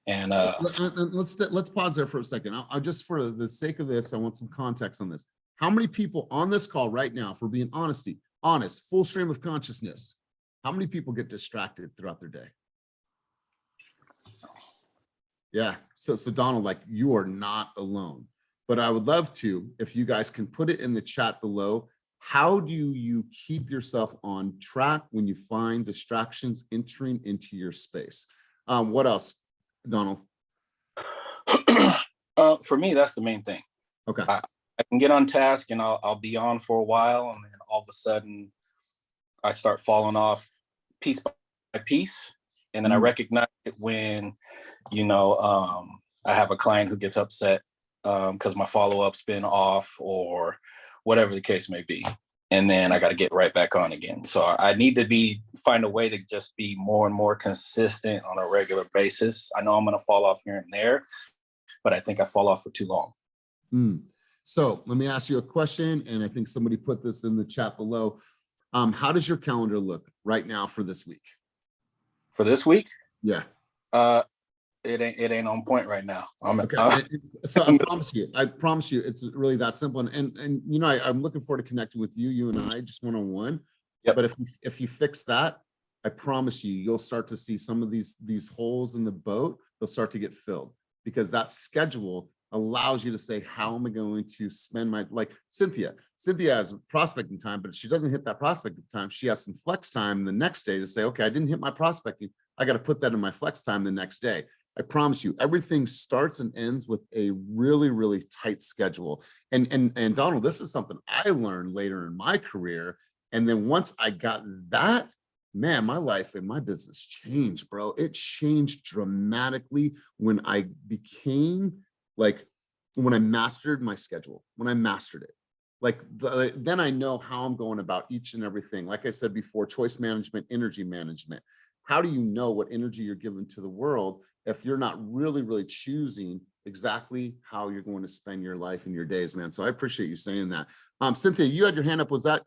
And let's pause there for a second. I'll just, for the sake of this, I want some context on this. How many people on this call right now, for being honest, full stream of consciousness, how many people get distracted throughout their day? Yeah, so Donald, like, you are not alone, but I would love to, if you guys can put it in the chat below, how do you keep yourself on track when you find distractions entering into your space? What else, Donald? For me, that's the main thing. Okay. I can get on task and I'll be on for a while, and then all of a sudden I start falling off piece by piece. And then I recognize it when, I have a client who gets upset because my follow-up's been off or whatever the case may be. And then I got to get right back on again. So I need to find a way to just be more and more consistent on a regular basis. I know I'm going to fall off here and there, but I think I fall off for too long. So let me ask you a question, and I think somebody put this in the chat below. How does your calendar look right now for this week? For this week? Yeah. It ain't on point right now. Okay. So I promise you, it's really that simple. And I'm looking forward to connecting with you and I just one-on-one. Yep. But if you fix that, I promise you'll start to see some of these holes in the boat. They'll start to get filled, because that schedule allows you to say, how am I going to spend like Cynthia has prospecting time, but if she doesn't hit that prospecting time, she has some flex time the next day to say, okay, I didn't hit my prospecting. I got to put that in my flex time the next day. I promise you, everything starts and ends with a really, really tight schedule. And Donald, this is something I learned later in my career. And then once I got that, man, my life and my business changed, bro. It changed dramatically when I when I mastered my schedule, when I mastered it. Then I know how I'm going about each and everything. Like I said before, choice management, energy management. How do you know what energy you're giving to the world if you're not really, really choosing exactly how you're going to spend your life and your days, man? So I appreciate you saying that. Cynthia, you had your hand up. Was that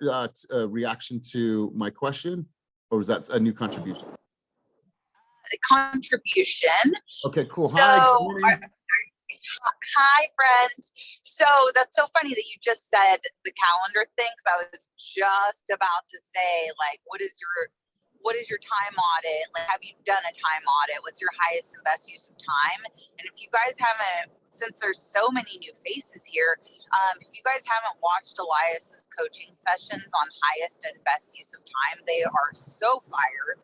a reaction to my question, or was that a new contribution? Contribution. Okay, cool. So, hi, friends. So that's so funny that you just said the calendar thing, because I was just about to say, like, what is your time audit? Like, have you done a time audit? What's your highest and best use of time? And if you guys haven't, since there's so many new faces here, if you guys haven't watched Elias's coaching sessions on highest and best use of time, they are so fire.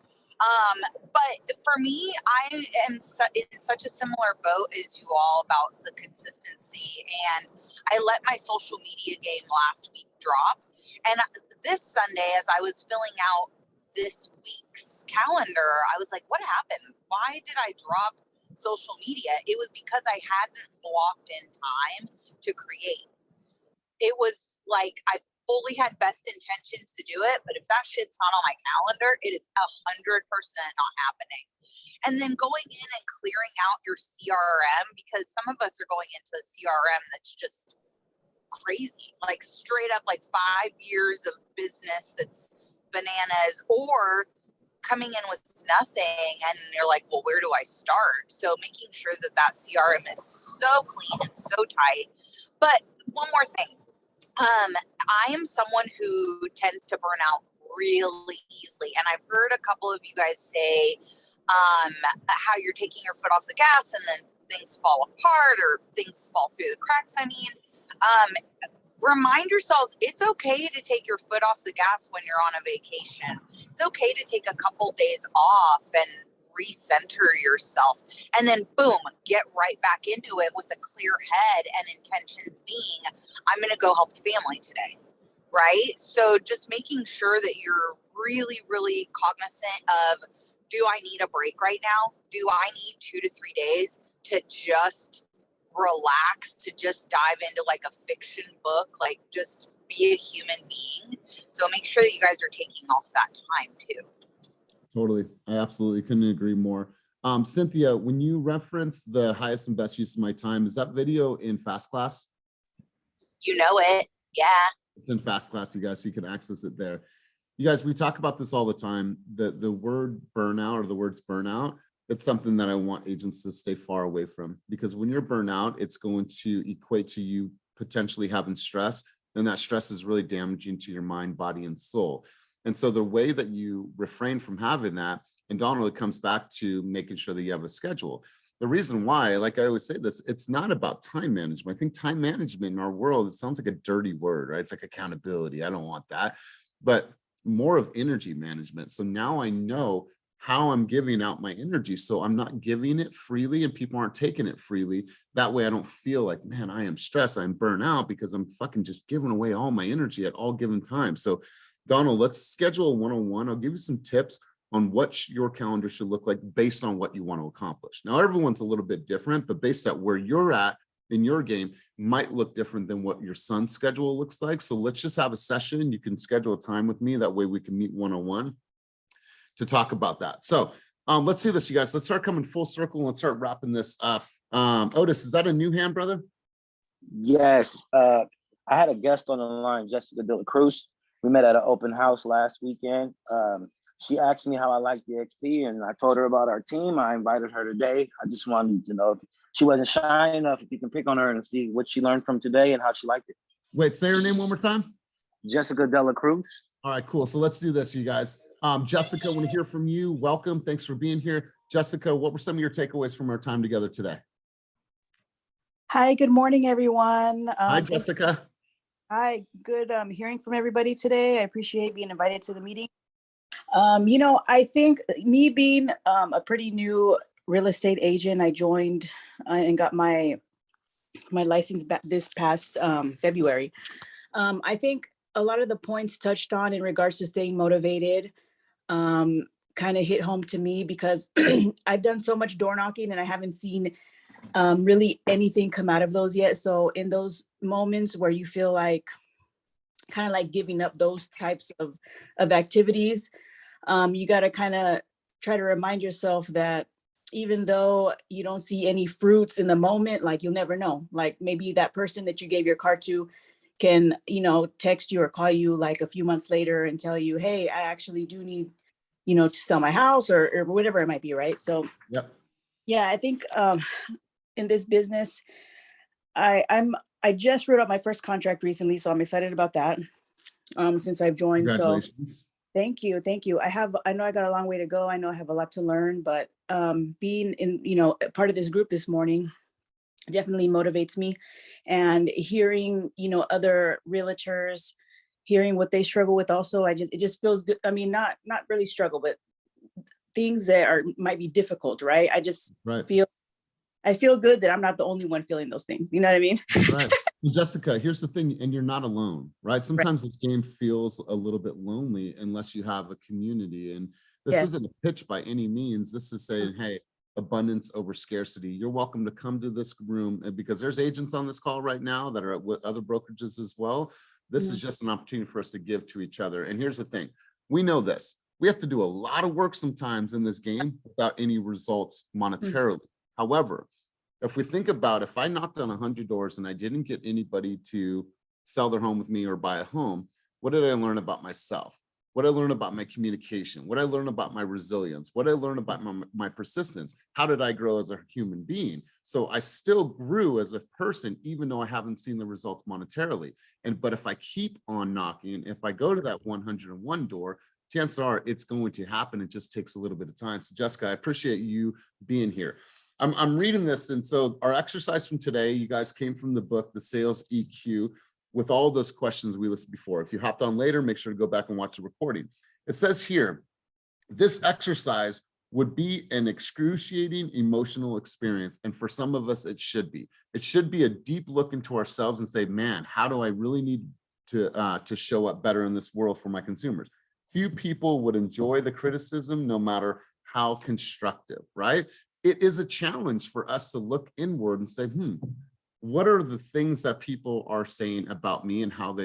But for me, I am in such a similar boat as you all about the consistency. And I let my social media game last week drop. And this Sunday, as I was filling out this week's calendar, I was like, what happened? Why did I drop social media? It was because I hadn't blocked in time to create. It was like I fully had best intentions to do it, but if that shit's not on my calendar, it is 100% not happening. And then going in and clearing out your CRM, because some of us are going into a CRM that's just crazy, like straight up like 5 years of business that's bananas, or coming in with nothing and you're like, well, where do I start? So making sure that that CRM is so clean and so tight. But one more thing, I am someone who tends to burn out really easily, and I've heard a couple of you guys say how you're taking your foot off the gas and then things fall apart or things fall through the cracks. I mean, remind yourselves it's okay to take your foot off the gas when you're on a vacation. It's okay to take a couple days off and recenter yourself, and then boom, get right back into it with a clear head and intentions being, I'm going to go help the family today, right? So just making sure that you're really, really cognizant of, do I need a break right now? Do I need 2 to 3 days to just relax, to just dive into like a fiction book, like just be a human being? So make sure that you guys are taking off that time too. Totally. I absolutely couldn't agree more. Cynthia, when you reference the highest and best use of my time, is that video in Fast Class? You know it. Yeah. It's in Fast Class, you guys, so you can access it there. You guys, we talk about this all the time. The word burnout, or the words burnout, it's something that I want agents to stay far away from, because when you're burnout, it's going to equate to you potentially having stress, and that stress is really damaging to your mind, body, and soul. And so the way that you refrain from having that, and Donald, it comes back to making sure that you have a schedule. The reason why, like I always say this, it's not about time management. I think time management in our world, it sounds like a dirty word, right? It's like accountability. I don't want that, but more of energy management. So now I know how I'm giving out my energy. So I'm not giving it freely and people aren't taking it freely. That way I don't feel like, man, I am stressed, I'm burnt out, because I'm fucking just giving away all my energy at all given time. So Donald, let's schedule a one-on-one. I'll give you some tips on what your calendar should look like based on what you want to accomplish. Now, everyone's a little bit different, but based on where you're at in your game might look different than what your son's schedule looks like. So let's just have a session. You can schedule a time with me. That way we can meet one-on-one to talk about that. So let's do this, you guys. Let's start coming full circle and let's start wrapping this up. Otis, is that a new hand, brother? Yes. I had a guest on the line, Jessica De La Cruz. We met at an open house last weekend. She asked me how I liked the XP, and I told her about our team. I invited her today. I just wanted to know if she wasn't shy enough, if you can pick on her and see what she learned from today and how she liked it. Wait, say her name one more time. Jessica De La Cruz. All right, cool. So let's do this, you guys. Jessica, I want to hear from you. Welcome. Thanks for being here. Jessica, what were some of your takeaways from our time together today? Hi, good morning, everyone. Hi, Jessica. Hi, good hearing from everybody today. I appreciate being invited to the meeting. You know, I think me being a pretty new real estate agent, I joined and got my license back this past February. I think a lot of the points touched on in regards to staying motivated kind of hit home to me, because I've done so much door knocking and I haven't seen really anything come out of those yet. So in those moments where you feel like kind of like giving up those types of activities, you got to kind of try to remind yourself that even though you don't see any fruits in the moment, like you'll never know, like maybe that person that you gave your car to can, you know, text you or call you like a few months later and tell you, hey, I actually do need, you know, to sell my house or whatever it might be. Right. So, yep. Yeah, I think in this business, I just wrote up my first contract recently, so I'm excited about that. Since I've joined. Congratulations. So thank you. I know I got a long way to go. I know I have a lot to learn, but being in, you know, part of this group this morning definitely motivates me, and hearing, you know, other realtors, hearing what they struggle with also, it just feels good. I mean, not really struggle, but things that might be difficult, right? I just feel good that I'm not the only one feeling those things. You know what I mean? Right. Well, Jessica, here's the thing, and you're not alone, right? Sometimes this game feels a little bit lonely unless you have a community. And this isn't a pitch by any means. This is saying, hey, abundance over scarcity. You're welcome to come to this room, and because there's agents on this call right now that are with other brokerages as well. This is just an opportunity for us to give to each other. And here's the thing, we know this. We have to do a lot of work sometimes in this game without any results monetarily. However, if we think about, if I knocked on 100 doors and I didn't get anybody to sell their home with me or buy a home, what did I learn about myself? What I learned about my communication, what I learned about my resilience, what I learned about my persistence, how did I grow as a human being? So I still grew as a person, even though I haven't seen the results monetarily. But if I keep on knocking, if I go to that 101 door, chances are it's going to happen. It just takes a little bit of time. So Jessica, I appreciate you being here. I'm reading this. And so our exercise from today, you guys came from the book, The Sales EQ, with all those questions we listed before. If you hopped on later, make sure to go back and watch the recording. It says here, this exercise would be an excruciating emotional experience. And for some of us, it should be. It should be a deep look into ourselves and say, man, how do I really need to show up better in this world for my consumers? Few people would enjoy the criticism, no matter how constructive, right? It is a challenge for us to look inward and say, what are the things that people are saying about me and how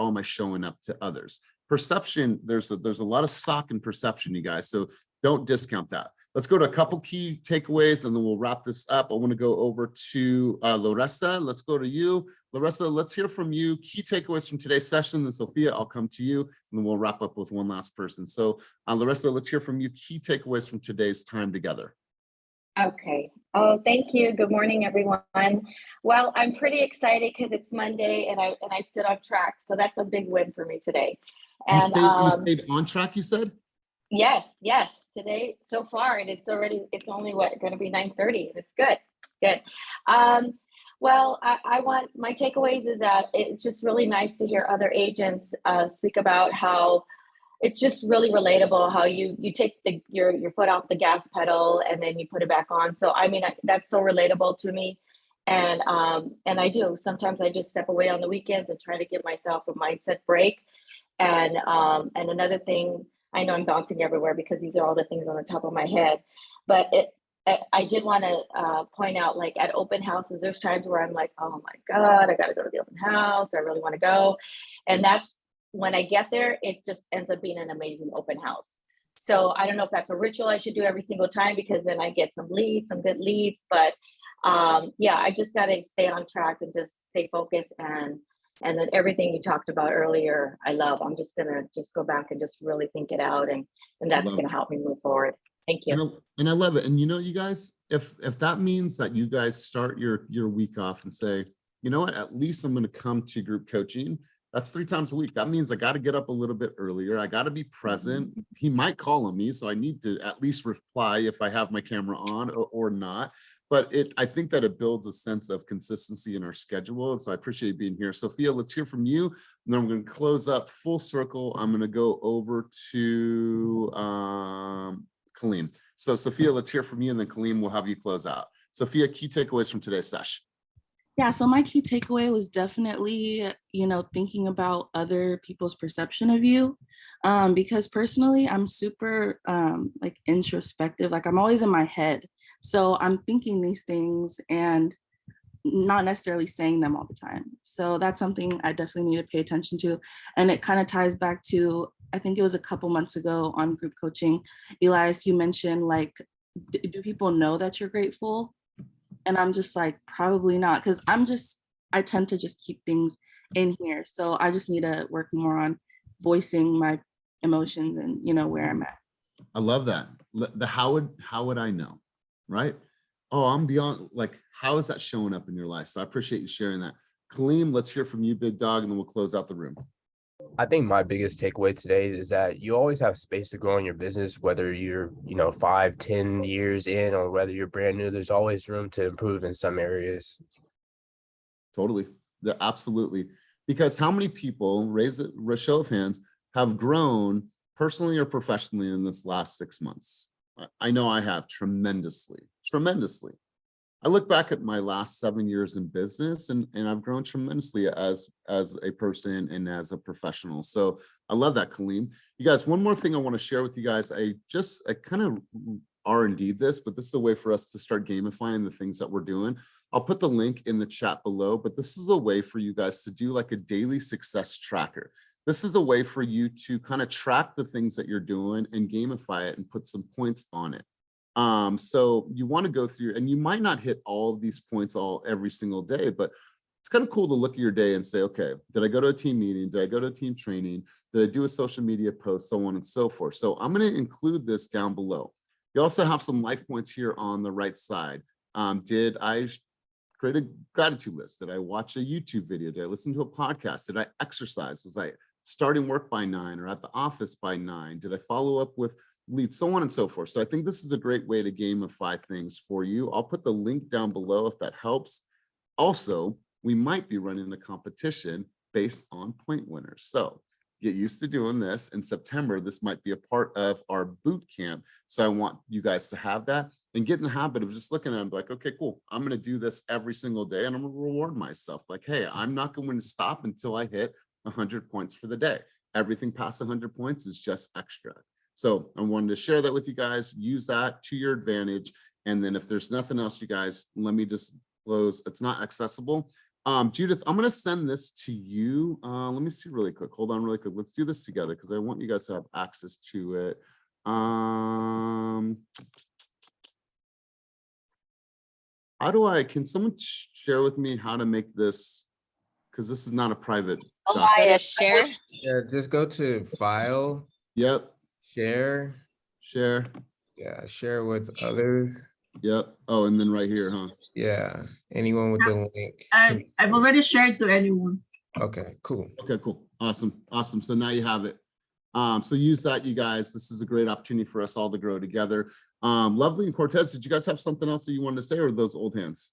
am I showing up to others? Perception, there's a lot of stock in perception, you guys, so don't discount that. Let's go to a couple key takeaways and then we'll wrap this up. I want to go over to Larissa. Let's go to you. Larissa, let's hear from you. Key takeaways from today's session. And Sophia, I'll come to you and then we'll wrap up with one last person. So Larissa, let's hear from you. Key takeaways from today's time together. Okay. Oh, thank you. Good morning, everyone. Well, I'm pretty excited because it's Monday and I stood on track. So that's a big win for me today. And you stayed on track, you said? Yes. Today so far, and it's only going to be 9:30. It's good. Well, I want, my takeaways is that it's just really nice to hear other agents speak about how it's just really relatable, how you take your foot off the gas pedal and then you put it back on. So I mean, that's so relatable to me. And I do. Sometimes I just step away on the weekends and try to give myself a mindset break. And another thing, I know I'm bouncing everywhere because these are all the things on the top of my head, but I did want to point out, like at open houses, there's times where I'm like, oh my God, I got to go to the open house. I really want to go. And that's when I get there, it just ends up being an amazing open house. So I don't know if that's a ritual I should do every single time because then I get some good leads, but yeah, I just got to stay on track and just stay focused. And then everything you talked about earlier, I love. I'm just going to go back and just really think it out. And that's going to help me move forward. Thank you. And I love it. And you guys, if that means that you guys start your week off and say, you know what, at least I'm going to come to group coaching. That's 3 times a week. That means I got to get up a little bit earlier. I got to be present. He might call on me, so I need to at least reply if I have my camera on or not. But I think that it builds a sense of consistency in our schedule. And so I appreciate being here. Sophia, let's hear from you. And then I'm going to close up full circle. I'm going to go over to Kaleem. So Sophia, let's hear from you. And then Kaleem, we'll have you close out. Sophia, key takeaways from today's session. Yeah, so my key takeaway was definitely, thinking about other people's perception of you. Because personally, I'm super introspective. Like I'm always in my head. So I'm thinking these things and not necessarily saying them all the time. So that's something I definitely need to pay attention to. And it kind of ties back to, I think it was a couple months ago on group coaching, Elias, you mentioned do people know that you're grateful? And I'm just like, probably not, because I tend to just keep things in here. So I just need to work more on voicing my emotions and, where I'm at. I love that. How would I know? Right? Oh, I'm beyond, how is that showing up in your life? So I appreciate you sharing that. Kaleem, let's hear from you, big dog, and then we'll close out the room. I think my biggest takeaway today is that you always have space to grow in your business, whether you're, 5, 10 years in, or whether you're brand new, there's always room to improve in some areas. Totally. Absolutely. Because how many people, raise a show of hands, have grown personally or professionally in this last 6 months? I know I have tremendously. I look back at my last 7 years in business and I've grown tremendously as a person and as a professional. So I love that, Kaleem. You guys, one more thing I want to share with you guys. I kind of R&D'd this, but this is a way for us to start gamifying the things that we're doing. I'll put the link in the chat below, but this is a way for you guys to do like a daily success tracker. This is a way for you to kind of track the things that you're doing and gamify it and put some points on it. So you want to go through, and you might not hit all of these points every single day, but it's kind of cool to look at your day and say, okay, did I go to a team meeting? Did I go to a team training? Did I do a social media post, so on and so forth? So I'm going to include this down below. You also have some life points here on the right side. Did I create a gratitude list? Did I watch a YouTube video? Did I listen to a podcast? Did I exercise? Was I starting work by 9 or at the office by 9? Did I follow up with leads, so on and so forth? So I think this is a great way to gamify things for you. I'll put the link down below if that helps. Also, we might be running a competition based on point winners. So get used to doing this. In September, this might be a part of our boot camp. So I want you guys to have that and get in the habit of just looking at it like, okay, cool. I'm going to do this every single day and I'm going to reward myself. Like, hey, I'm not going to stop until I hit 100 points for the day. Everything past 100 points is just extra. So I wanted to share that with you guys. Use that to your advantage. And then if there's nothing else, you guys, let me just close. It's not accessible. Judith, I'm going to send this to you. Let me see really quick. Hold on really quick. Let's do this together because I want you guys to have access to it. How do I, can someone share with me how to make this? Because this is not a private document. Elias, share. Yeah, just go to file. Yep. Share. Share. Yeah, share with others. Yep. Oh, and then right here, huh? Yeah, anyone with the link. I've already shared to anyone. Okay, cool. Okay, cool. Awesome. Awesome. So now you have it. So use that, you guys. This is a great opportunity for us all to grow together. Lovely and Cortez, did you guys have something else that you wanted to say, or those old hands?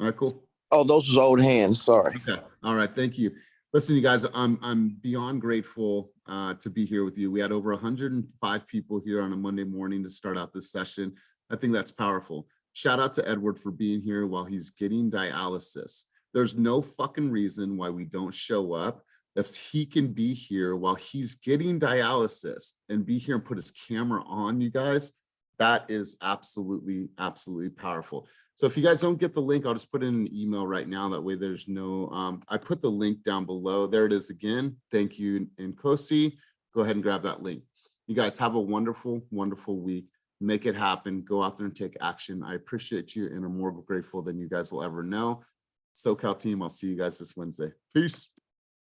All right, cool. Oh, those was old hands. Sorry. Okay. All right. Thank you. Listen, you guys, I'm beyond grateful to be here with you. We had over 105 people here on a Monday morning to start out this session. I think that's powerful. Shout out to Edward for being here while he's getting dialysis. There's no fucking reason why we don't show up. If he can be here while he's getting dialysis and be here and put his camera on, you guys, that is absolutely, absolutely powerful. So if you guys don't get the link, I'll just put in an email right now. That way there's no, I put the link down below. There it is again. Thank you, Nkosi. Go ahead and grab that link. You guys have a wonderful, wonderful week. Make it happen. Go out there and take action. I appreciate you and I'm more grateful than you guys will ever know. SoCal team, I'll see you guys this Wednesday. Peace.